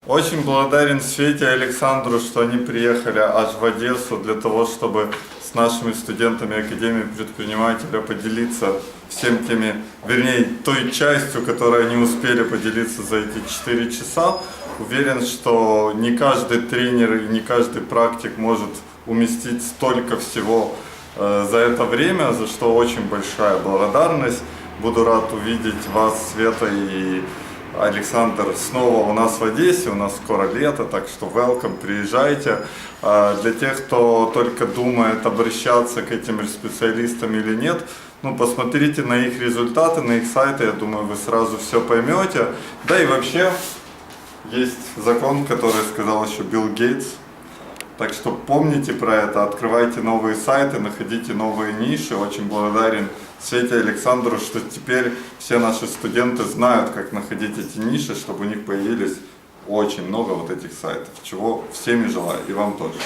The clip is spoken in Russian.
Очень благодарен Свете и Александру, что они приехали аж в Одессу для того, чтобы с нашими студентами Академии предпринимателя поделиться всем теми, вернее, той частью, которой они успели поделиться за эти 4 часа. Уверен, что не каждый тренер и не каждый практик может уместить столько всего за это время, за что очень большая благодарность. Буду рад увидеть вас, Света и Александр, снова у нас в Одессе, у нас скоро лето, так что welcome, приезжайте. Для тех, кто только думает, обращаться к этим специалистам или нет, ну, посмотрите на их результаты, на их сайты, я думаю, вы сразу все поймете. Да и вообще, есть закон, который сказал еще Билл Гейтс. Так что помните про это, открывайте новые сайты, находите новые ниши. Очень благодарен Свете и Александру, что теперь все наши студенты знают, как находить эти ниши, чтобы у них появились очень много вот этих сайтов, чего всем и желаю, и вам тоже.